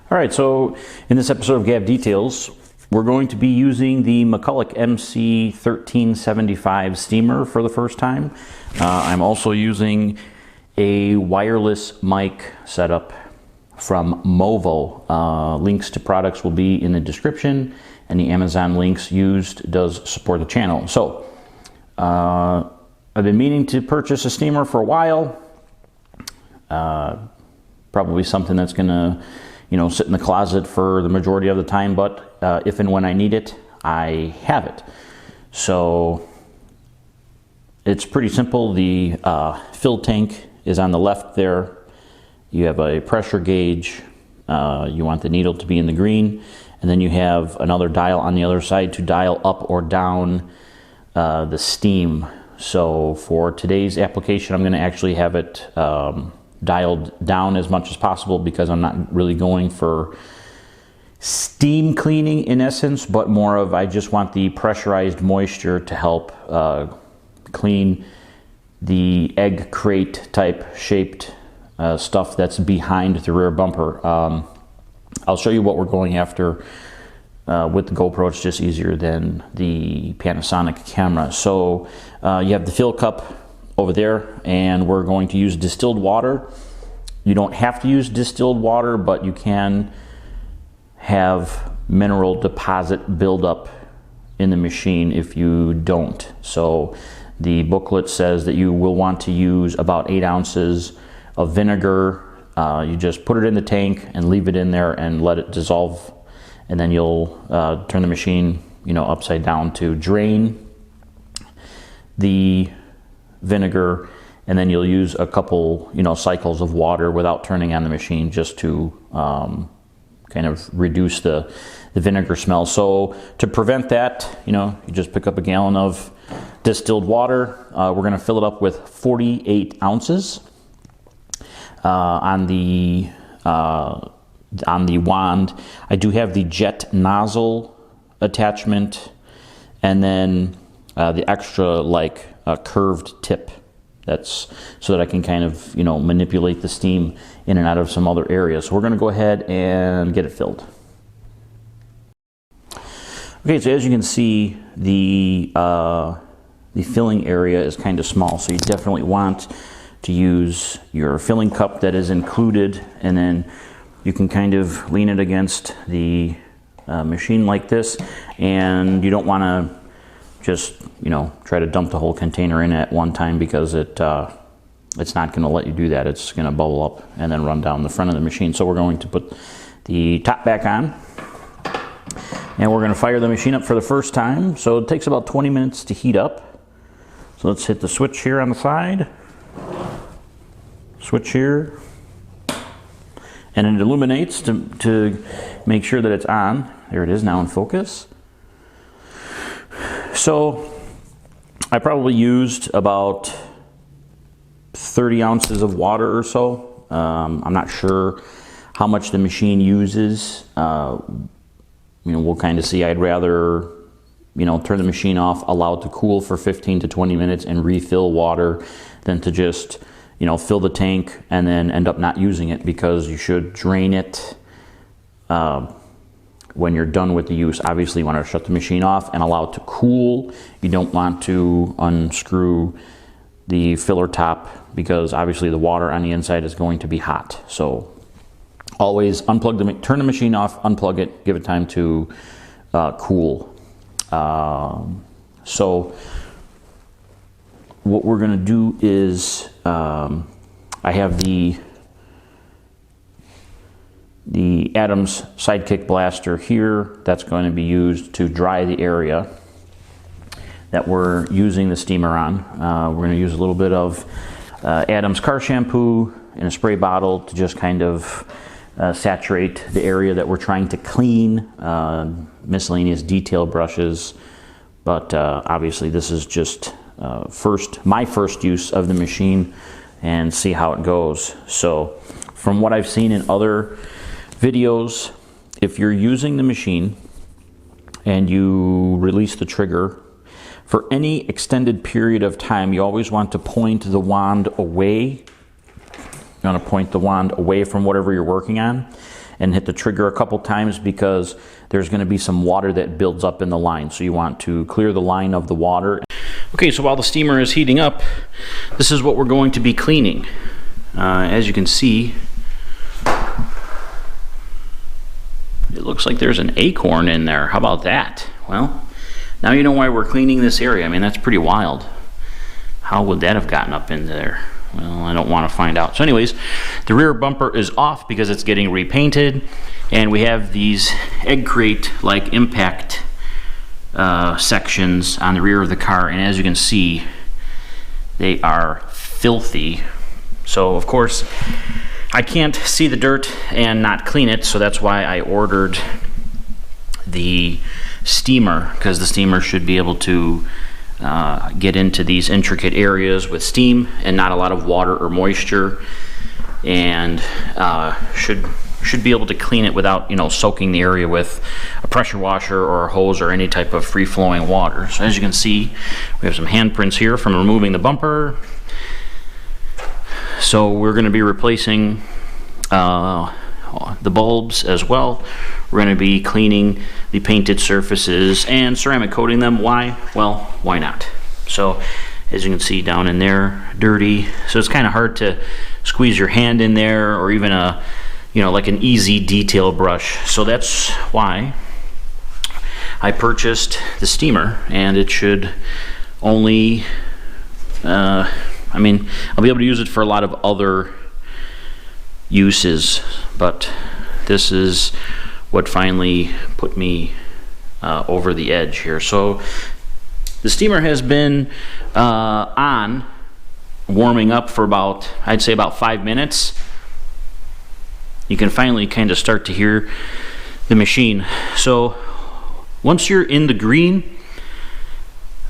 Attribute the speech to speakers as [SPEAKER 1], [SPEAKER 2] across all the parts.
[SPEAKER 1] All right, so in this episode of Gav Details, we're going to be using the McCulloch MC1375 steamer for the first time. I'm also using a wireless mic setup from Movo. Links to products will be in the description, and the Amazon links used does support the channel. So I've been meaning to purchase a steamer for a while. Probably something that's gonna sit in the closet for the majority of the time, but if and when I need it, I have it. So it's pretty simple. The fill tank is on the left there. You have a pressure gauge. You want the needle to be in the green, and then you have another dial on the other side to dial up or down the steam. So for today's application, I'm going to actually have it dialed down as much as possible because I'm not really going for steam cleaning in essence, but more of I just want the pressurized moisture to help clean the egg crate type shaped stuff that's behind the rear bumper. I'll show you what we're going after with the GoPro. It's just easier than the Panasonic camera. So you have the fill cup over there, and we're going to use distilled water. You don't have to use distilled water, but you can have mineral deposit buildup in the machine if you don't. So the booklet says that you will want to use about 8 ounces of vinegar. You just put it in the tank and leave it in there and let it dissolve, and then you'll turn the machine upside down to drain the vinegar, and then you'll use a couple cycles of water without turning on the machine, just to kind of reduce the vinegar smell. So to prevent that, you just pick up a gallon of distilled water. We're going to fill it up with 48 ounces. On the wand, I do have the jet nozzle attachment, and then the extra curved tip. That's so that I can kind of manipulate the steam in and out of some other areas. So we're going to go ahead and get it filled. Okay, so as you can see, the filling area is kind of small, so you definitely want to use your filling cup that is included, and then you can kind of lean it against the machine like this, and you don't want to just try to dump the whole container in at one time, because it's not going to let you do that. It's going to bubble up and then run down the front of the machine. So we're going to put the top back on, and we're going to fire the machine up for the first time. So it takes about 20 minutes to heat up. So let's hit the switch here on the side, switch here, and it illuminates to make sure that it's on. There it is, now in focus. So I probably used about 30 ounces of water or so. I'm not sure how much the machine uses. We'll kind of see. I'd rather turn the machine off, allow it to cool for 15 to 20 minutes and refill water, than to just fill the tank and then end up not using it, because you should drain it when you're done with the use. Obviously you want to shut the machine off and allow it to cool. You don't want to unscrew the filler top, because obviously the water on the inside is going to be hot. So always turn the machine off, unplug it, give it time to cool. So what we're going to do is I have the Adams Sidekick Blaster here. That's going to be used to dry the area that we're using the steamer on. We're going to use a little bit of Adams Car Shampoo in a spray bottle to just kind of saturate the area that we're trying to clean. Miscellaneous detail brushes, but obviously this is just my first use of the machine, and see how it goes. So from what I've seen in other videos, if you're using the machine and you release the trigger for any extended period of time, you always want to point the wand away. You want to point the wand away from whatever you're working on, and hit the trigger a couple times because there's going to be some water that builds up in the line. So you want to clear the line of the water. Okay, so while the steamer is heating up, this is what we're going to be cleaning. As you can see, it looks like there's an acorn in there. How about that? Well, now you know why we're cleaning this area. I mean, that's pretty wild. How would that have gotten up in there? Well, I don't want to find out. So anyways, the rear bumper is off because it's getting repainted, and we have these egg crate like impact sections on the rear of the car, and as you can see, they are filthy. So of course I can't see the dirt and not clean it, so that's why I ordered the steamer, because the steamer should be able to get into these intricate areas with steam and not a lot of water or moisture, and should be able to clean it without, you know, soaking the area with a pressure washer or a hose or any type of free-flowing water. So as you can see, we have some handprints here from removing the bumper. So we're going to be replacing the bulbs as well. We're going to be cleaning the painted surfaces and ceramic coating them. Why? Well, why not? So as you can see down in there, dirty. So it's kind of hard to squeeze your hand in there, or even a, you know, like an easy detail brush. So that's why I purchased the steamer, and it should only I mean, I'll be able to use it for a lot of other uses, but this is what finally put me over the edge here. So the steamer has been on, warming up for about, I'd say about 5 minutes. You can finally kind of start to hear the machine. So once you're in the green,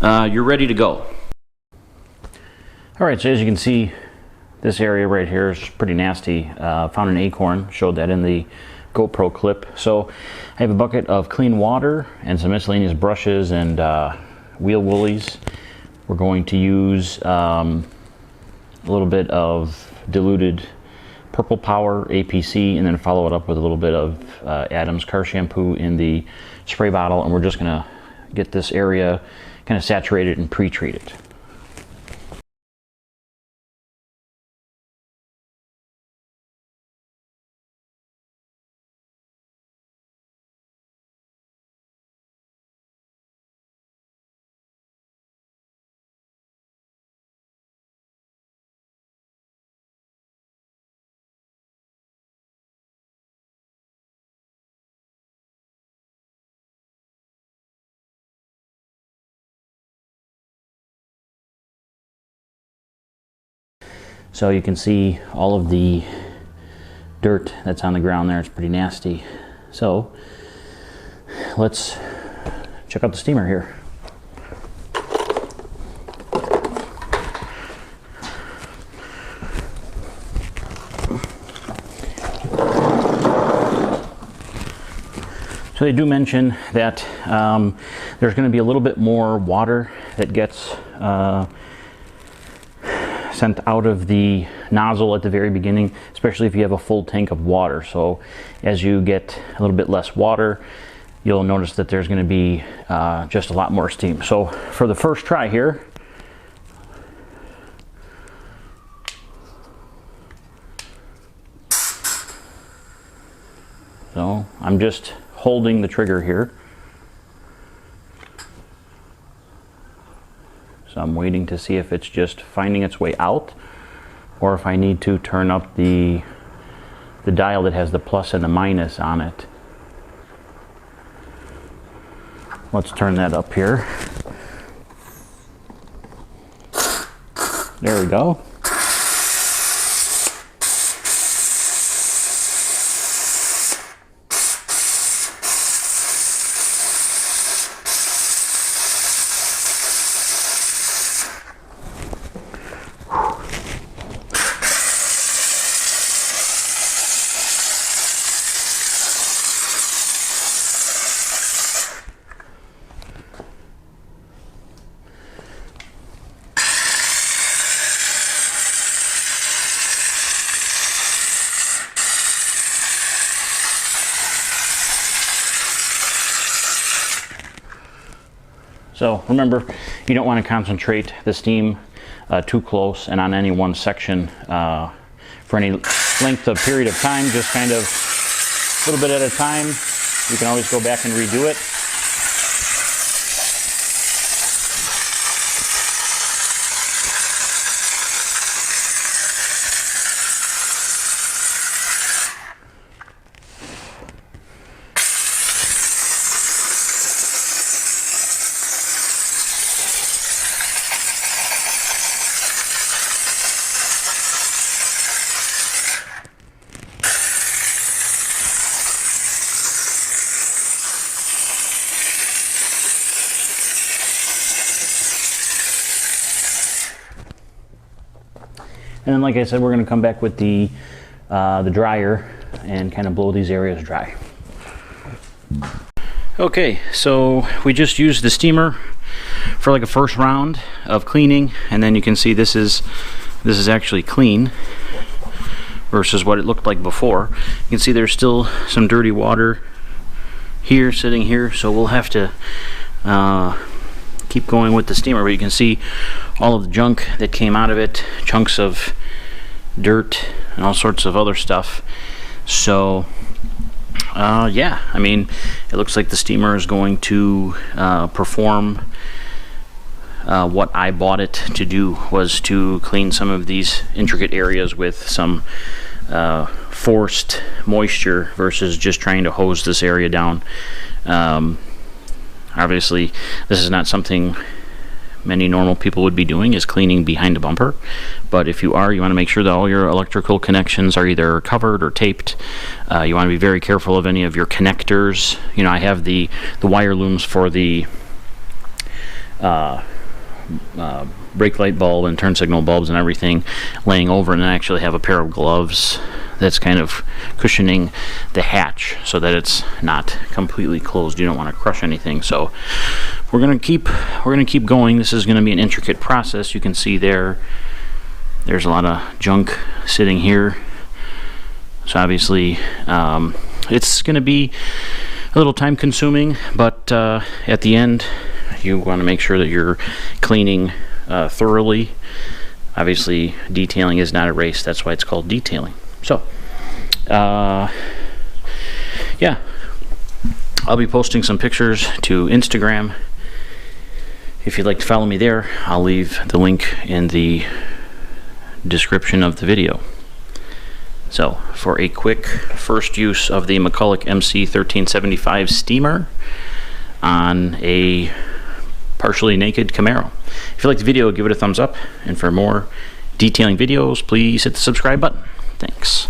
[SPEAKER 1] you're ready to go. Alright, so as you can see, this area right here is pretty nasty. Found an acorn, showed that in the GoPro clip. So I have a bucket of clean water and some miscellaneous brushes and wheel woolies. We're going to use a little bit of diluted Purple Power APC, and then follow it up with a little bit of Adam's Car Shampoo in the spray bottle, and we're just going to get this area kind of saturated and pre-treat it. So you can see all of the dirt that's on the ground there. It's pretty nasty. So let's check out the steamer here. So they do mention that there's going to be a little bit more water that gets sent out of the nozzle at the very beginning, especially if you have a full tank of water. So as you get a little bit less water, you'll notice that there's going to be just a lot more steam. So for the first try here, so I'm just holding the trigger here. So I'm waiting to see if it's just finding its way out, or if I need to turn up the dial that has the plus and the minus on it. Let's turn that up here. There we go. So remember, you don't want to concentrate the steam too close and on any one section for any length of period of time. Just kind of a little bit at a time. You can always go back and redo it. And then, like I said, we're going to come back with the dryer and kind of blow these areas dry. Okay, so we just used the steamer for like a first round of cleaning, and then you can see this is actually clean versus what it looked like before. You can see there's still some dirty water here, sitting here, so we'll have to keep going with the steamer, but you can see all of the junk that came out of it, chunks of dirt and all sorts of other stuff. So yeah, I mean, it looks like the steamer is going to perform what I bought it to do, was to clean some of these intricate areas with some forced moisture versus just trying to hose this area down. Obviously, this is not something many normal people would be doing, is cleaning behind a bumper. But if you are, you want to make sure that all your electrical connections are either covered or taped. You want to be very careful of any of your connectors. You know, I have the wire looms for the brake light bulb and turn signal bulbs and everything laying over, and I actually have a pair of gloves that's kind of cushioning the hatch so that it's not completely closed. You don't want to crush anything. So we're gonna keep going. This is going to be an intricate process. You can see there's a lot of junk sitting here. So obviously it's going to be a little time consuming, but at the end you want to make sure that you're cleaning thoroughly. Obviously, detailing is not a race. That's why it's called detailing. So, yeah, I'll be posting some pictures to Instagram. If you'd like to follow me there, I'll leave the link in the description of the video. So, for a quick first use of the McCulloch MC1375 steamer on a partially naked Camaro. If you like the video, give it a thumbs up, and for more detailing videos, please hit the subscribe button. Thanks.